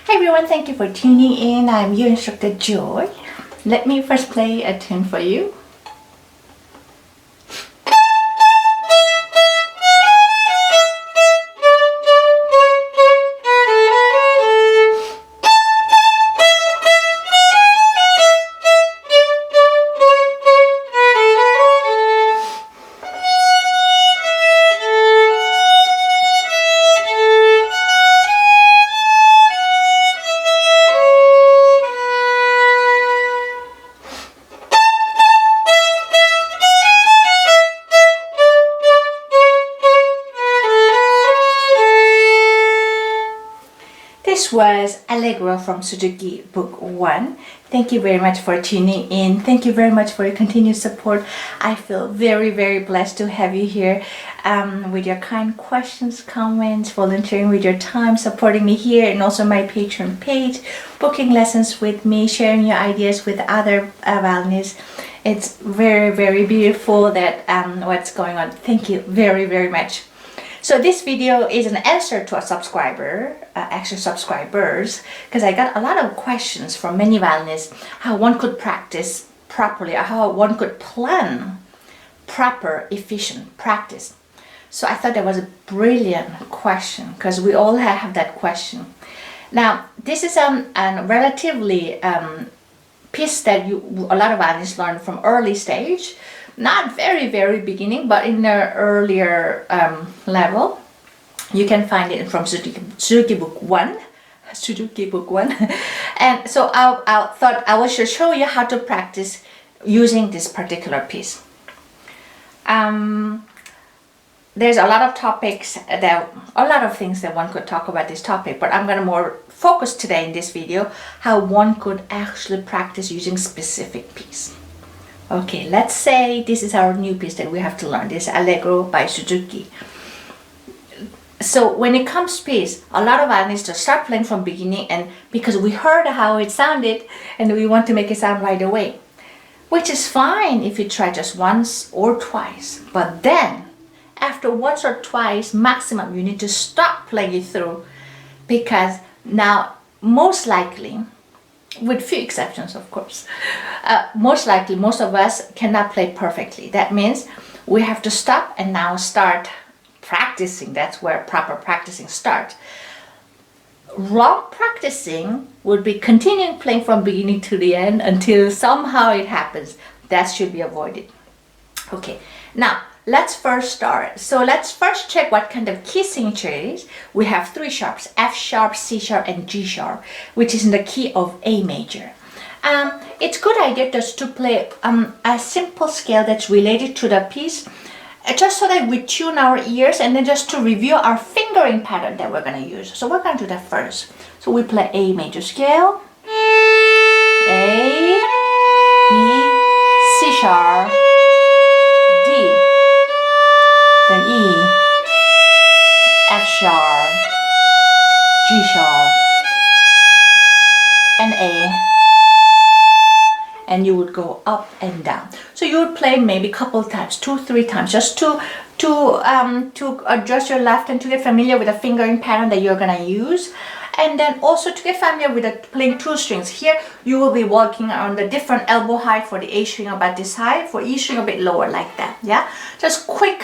Hey everyone, thank you for tuning in. I'm your instructor Joy. Let me first play a tune for you. This was Allegro from Suzuki Book 1. Thank you very much for tuning in. Thank you very much for your continued support. I feel very, very blessed to have you here with your kind questions, comments, volunteering with your time, supporting me here and also my Patreon page, booking lessons with me, sharing your ideas with other violinists. It's very, very beautiful that what's going on. Thank you very, very much. So this video is an answer to a subscriber, actually subscribers, because I got a lot of questions from many violinists how one could practice properly, or how one could plan proper, efficient practice. So I thought that was a brilliant question because we all have that question. Now this is a relatively piece that a lot of violinists learn from early stage. Not very, very beginning, but in the earlier level. You can find it from Suzuki Book 1. Suzuki Book 1. And so I thought I will show you how to practice using this particular piece. There's a lot of topics, a lot of things that one could talk about this topic, but I'm going to more focus today in this video how one could actually practice using specific piece. Okay, let's say this is our new piece that we have to learn. This is Allegro by Suzuki. So when it comes to piece, a lot of violinists just start playing from beginning, and because we heard how it sounded and we want to make it sound right away, which is fine if you try just once or twice. But then after once or twice maximum, you need to stop playing it through, because now most likely, with few exceptions of course, most likely most of us cannot play perfectly. That means we have to stop and now start practicing. That's where proper practicing starts. Wrong practicing would be continuing playing from beginning to the end until somehow it happens. That should be avoided. Okay, now let's first start. So let's first check what kind of key signature it is. We have three sharps: F sharp, C sharp, and G sharp, which is in the key of A major. It's good idea just to play a simple scale that's related to the piece, just so that we tune our ears, and then just to review our fingering pattern that we're going to use. So we're going to do that first. So we play A major scale, A, B, C sharp, D, then E, F sharp, G sharp, and A, and you would go up and down. So you would play maybe a couple times, 2-3 times, just to adjust your left hand, to get familiar with the fingering pattern that you're gonna use, and then also to get familiar with playing two strings. Here you will be working on the different elbow height. For the A string about this high, for E string a bit lower, like that. Yeah, just quick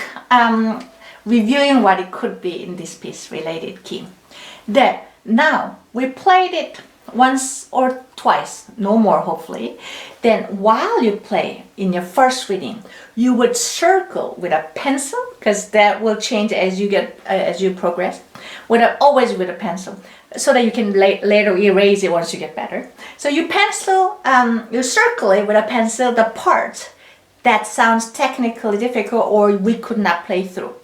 reviewing what it could be in this piece related key. Then now we played it once or twice, no more hopefully. Then while you play in your first reading, you would circle with a pencil, because that will change as you progress. Always with a pencil, so that you can later erase it once you get better. So you circle it with a pencil the part that sounds technically difficult or we could not play through.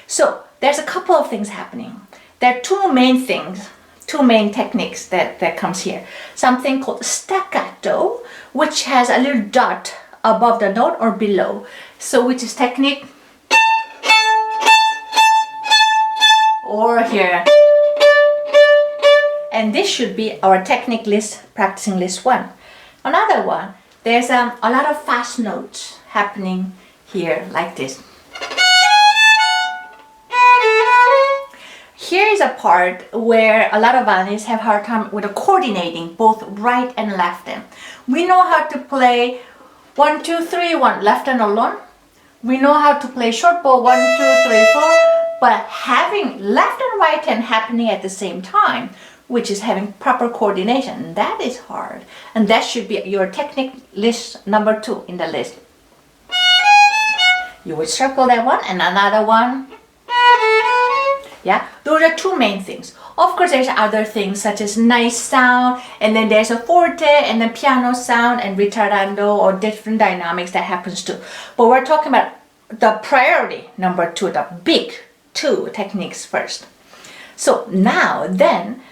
So there's a couple of things happening. There are two main techniques that comes here. Something called staccato, which has a little dot above the note or below. So which is technique, or here. And this should be our technique list, practicing list 1. Another one, there's a lot of fast notes happening here, like this. Here is a part where a lot of violinists have a hard time with coordinating both right and left hand. We know how to play 1, 2, 3, 1 left hand alone. We know how to play short bow 1, 2, 3, 4, but having left and right hand happening at the same time, which is having proper coordination, that is hard. And that should be your technique list number 2 in the list. You would circle that one and another one. Yeah, those are 2 main things. Of course, there's other things such as nice sound, and then there's a forte and then piano sound and ritardando or different dynamics that happens too. But we're talking about the priority number 2, the big 2 techniques first. So now then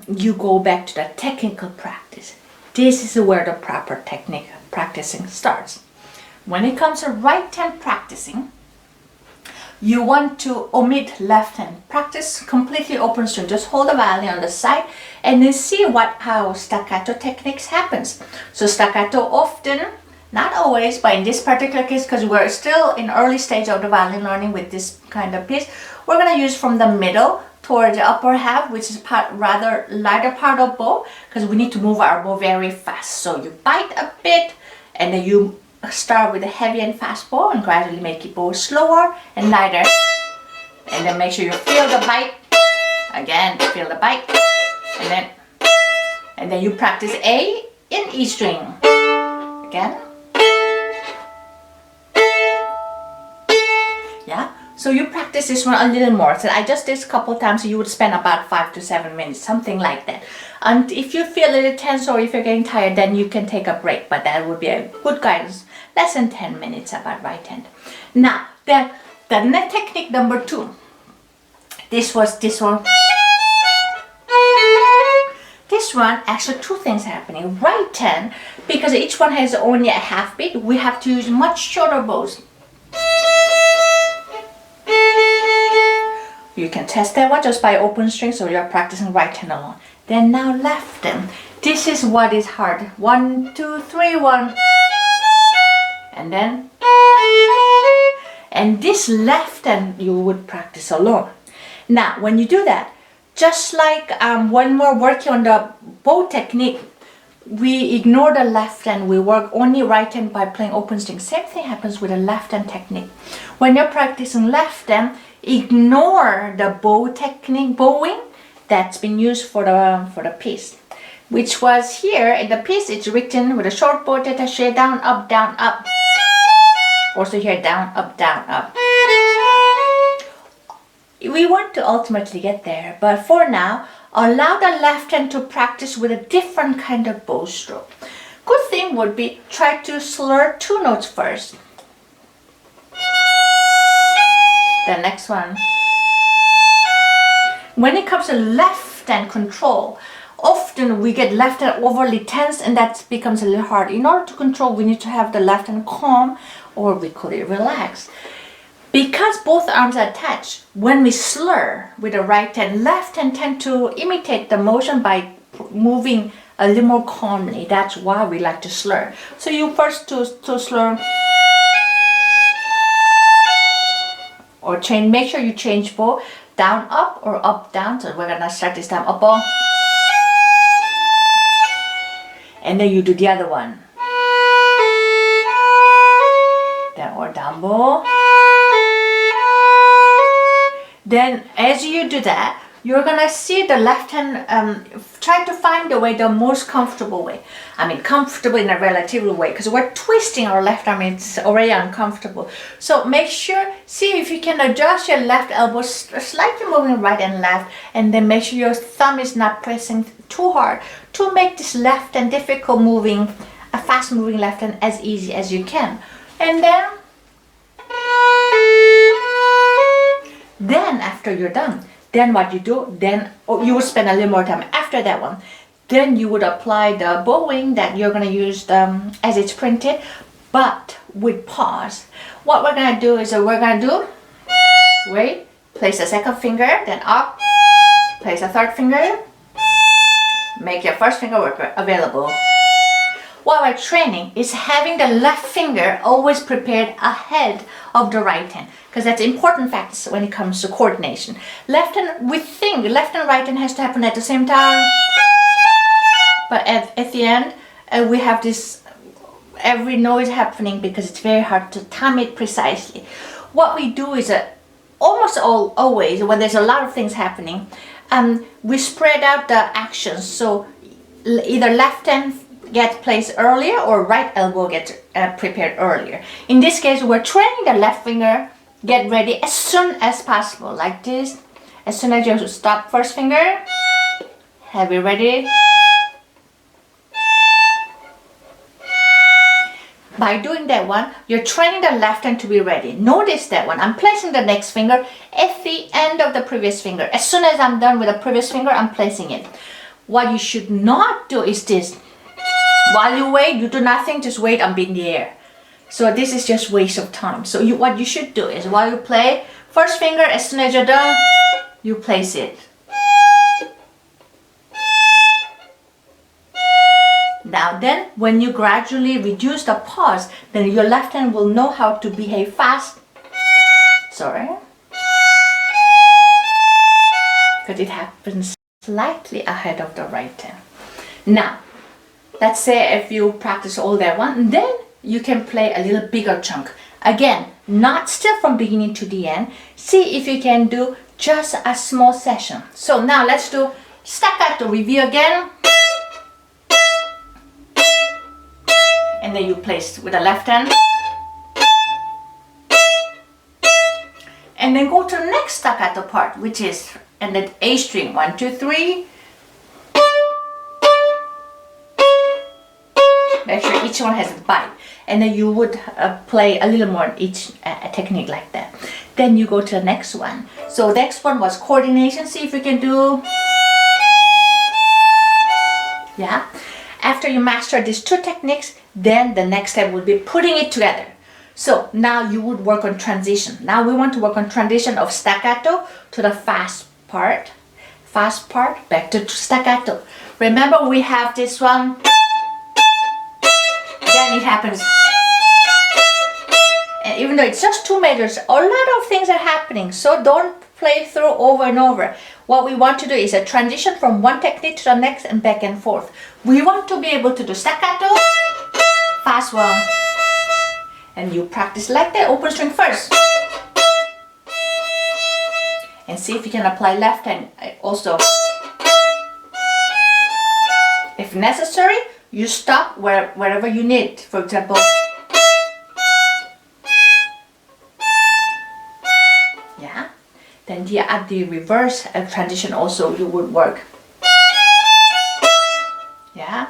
you go back to the technical practice. This is where the proper technique practicing starts. When it comes to right hand practicing, you want to omit left hand. Practice completely open string. Just hold the violin on the side and then see how staccato techniques happens. So staccato often, not always, but in this particular case, because we're still in early stage of the violin learning with this kind of piece, we're going to use from the middle toward the upper half, which is rather lighter part of bow, because we need to move our bow very fast. So you bite a bit and then you start with a heavy and fast bow and gradually make it bow slower and lighter, and then make sure you feel the bite again, feel the bite, and then you practice A in E string again. Yeah, so you practice this one a little more. So I just did a couple times, so you would spend about 5 to 7 minutes, something like that. And if you feel a little tense or if you're getting tired, then you can take a break, but that would be a good guidance. Less than 10 minutes about right hand. Now, the technique number 2. This one. This one, actually 2 things happening. Right hand, because each one has only a half beat, we have to use much shorter bows. You can test that one just by open string, so you're practicing right hand alone. Then now left hand. This is what is hard. 1, 2, 3, 1. And then, and this left hand you would practice alone. Now, when you do that, just like when we're working on the bow technique, we ignore the left hand, we work only right hand by playing open string. Same thing happens with the left hand technique. When you're practicing left hand, ignore the bow technique, bowing that's been used for the piece, which was here in the piece. It's written with a short bow détaché, down, up, down, up. Also here, down, up, down, up. We want to ultimately get there, but for now, allow the left hand to practice with a different kind of bow stroke. Good thing would be try to slur 2 notes first. The next one. When it comes to left hand control, often we get left hand overly tense and that becomes a little hard. In order to control, we need to have the left hand calm, or we call it relaxed. Because both arms are attached, when we slur with the right hand, left hand tend to imitate the motion by moving a little more calmly. That's why we like to slur. So you first to slur, or change, make sure you change bow, down, up, or up, down. So we're gonna start this time, up bow. And then you do the other one. Then, or down bow. Then as you do that, you're gonna see the left hand, try to find the way, the most comfortable way. I mean, comfortable in a relative way, because we're twisting our left arm, it's already uncomfortable. So make sure, see if you can adjust your left elbow, slightly moving right and left, and then make sure your thumb is not pressing too hard to make this left and difficult moving, a fast moving left hand as easy as you can. And then after you're done, then what you do, then you will spend a little more time after that one. Then you would apply the bowing that you're going to use as it's printed, but with pause. What we're going to do is wait, place a second finger, then up, place a third finger, make your first finger work available. while we're training is having the left finger always prepared ahead of the right hand, because that's important factors when it comes to coordination. Left and right hand has to happen at the same time, but at the end we have this every noise happening because it's very hard to time it precisely. What we do is almost always when there's a lot of things happening, we spread out the actions, so either left hand gets placed earlier or right elbow gets prepared earlier. In this case, we're training the left finger get ready as soon as possible, like this. As soon as you stop first finger, have it ready. By doing that one, you're training the left hand to be ready. Notice that one. I'm placing the next finger at the end of the previous finger. As soon as I'm done with the previous finger, I'm placing it. What you should not do is this. While you wait, you do nothing, just wait and be in the air. So this is just waste of time. So what you should do is while you play, first finger, as soon as you're done, you place it. Now then, when you gradually reduce the pause, then your left hand will know how to behave fast. Sorry. Because it happens slightly ahead of the right hand. Now, let's say if you practice all that one, then you can play a little bigger chunk. Again, not still from beginning to the end. See if you can do just a small session. So now let's do staccato review again. And then you place with the left hand. And then go to the next staccato part, which is and the A string, 1, 2, 3. Make sure each one has a bite, and then you would play a little more each technique like that. Then you go to the next one. So the next one was coordination. See if you can do, yeah. After you master these two techniques, then the next step would be putting it together. So now you would work on transition. Now we want to work on transition of staccato to the fast part, back to staccato. Remember we have this one, then it happens. And even though it's just 2 measures, a lot of things are happening, so don't play through over and over. What we want to do is a transition from one technique to the next and back and forth. We want to be able to do staccato, fast one, and you practice like that, open string first. And see if you can apply left hand also. If necessary, you stop wherever you need. For example, yeah. Then at the reverse transition also you would work. Yeah.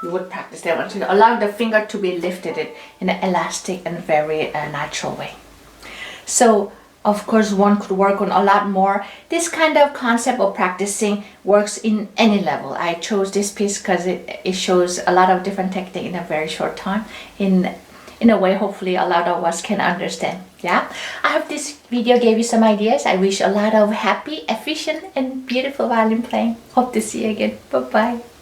You would practice that one. So allow the finger to be lifted in an elastic and very natural way. So of course one could work on a lot more. This kind of concept of practicing works in any level. I chose this piece because it shows a lot of different technique in a very short time, in a way hopefully a lot of us can understand. Yeah, I hope this video gave you some ideas. I wish a lot of happy, efficient and beautiful violin playing. Hope to see you again. Bye bye.